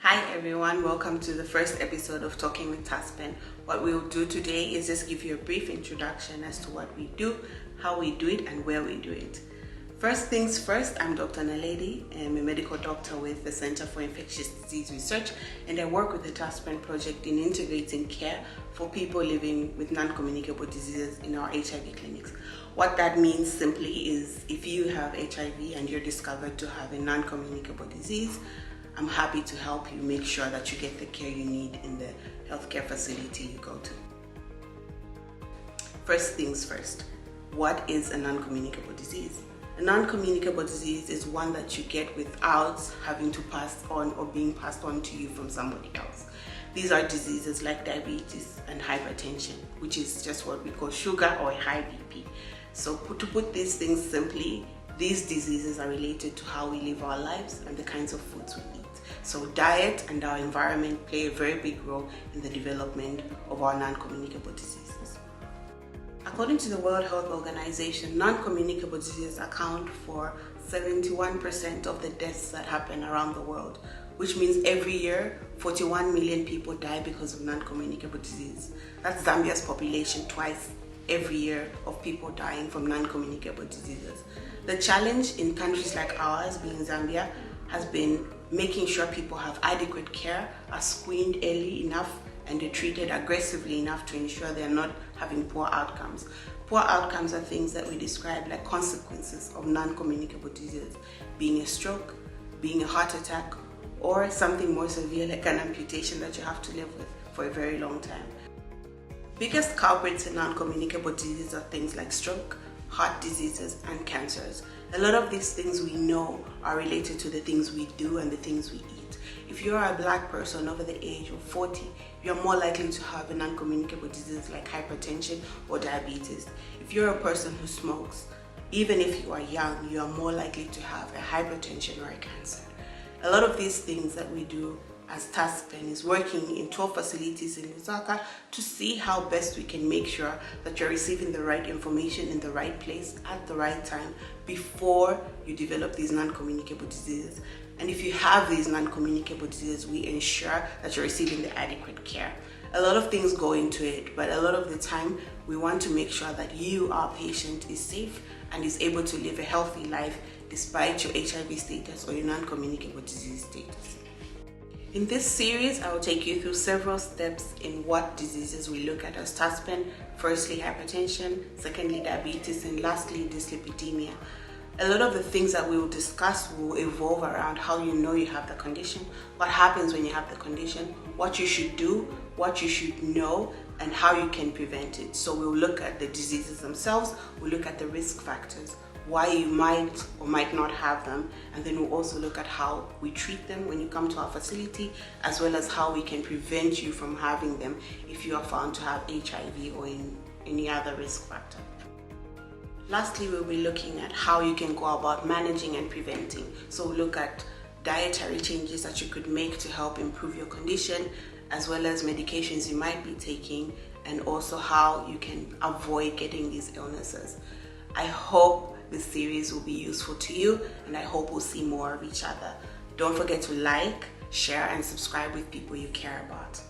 Hi everyone, welcome to the first episode of Talking with Taskpen. What we'll do today is just give you a brief introduction as to what we do, how we do it, and where we do it. First things first, I'm Dr. Naledi. I'm a medical doctor with the Center for Infectious Disease Research, and I work with the Taskpen project in integrating care for people living with non-communicable diseases in our HIV clinics. What that means simply is if you have HIV and you're discovered to have a non-communicable disease, I'm happy to help you make sure that you get the care you need in the healthcare facility you go to. First things first, what is a non-communicable disease? A non-communicable disease is one that you get without having to pass on or being passed on to you from somebody else. These are diseases like diabetes and hypertension, which is just what we call sugar or high BP. So to put these things simply, these diseases are related to how we live our lives and the kinds of foods we eat. So diet and our environment play a very big role in the development of our non-communicable diseases. According to the World Health Organization, non-communicable diseases account for 71% of the deaths that happen around the world, which means every year 41 million people die because of non-communicable disease. That's Zambia's population twice every year of people dying from non-communicable diseases. The challenge in countries like ours, being Zambia, has been making sure people have adequate care, are screened early enough, and they're treated aggressively enough to ensure they're not having poor outcomes. Poor outcomes are things that we describe like consequences of non-communicable disease, being a stroke, being a heart attack, or something more severe like an amputation that you have to live with for a very long time. Biggest culprits in non-communicable diseases are things like stroke, heart diseases, and cancers. A lot of these things we know are related to the things we do and the things we eat. If you're a black person over the age of 40, you're more likely to have a non-communicable disease like hypertension or diabetes. If you're a person who smokes, even if you are young, you are more likely to have a hypertension or a cancer. A lot of these things that we do as Taskpen is working in 12 facilities in Lusaka to see how best we can make sure that you're receiving the right information in the right place at the right time before you develop these non-communicable diseases. And if you have these non-communicable diseases, we ensure that you're receiving the adequate care. A lot of things go into it, but a lot of the time we want to make sure that you, our patient, is safe and is able to live a healthy life despite your HIV status or your non-communicable disease status. In this series, I will take you through several steps in what diseases we look at as Taskpen. Firstly, hypertension, secondly, diabetes, and lastly, dyslipidemia. A lot of the things that we will discuss will evolve around how you know you have the condition, what happens when you have the condition, what you should do, what you should know, and how you can prevent it. So we'll look at the diseases themselves, we'll look at the risk factors, why you might or might not have them, and then we'll also look at how we treat them when you come to our facility, as well as how we can prevent you from having them if you are found to have HIV or any other risk factor. Lastly, we'll be looking at how you can go about managing and preventing. So we'll look at dietary changes that you could make to help improve your condition, as well as medications you might be taking, and also how you can avoid getting these illnesses. I hope this series will be useful to you, and I hope we'll see more of each other. Don't forget to like, share, and subscribe with people you care about.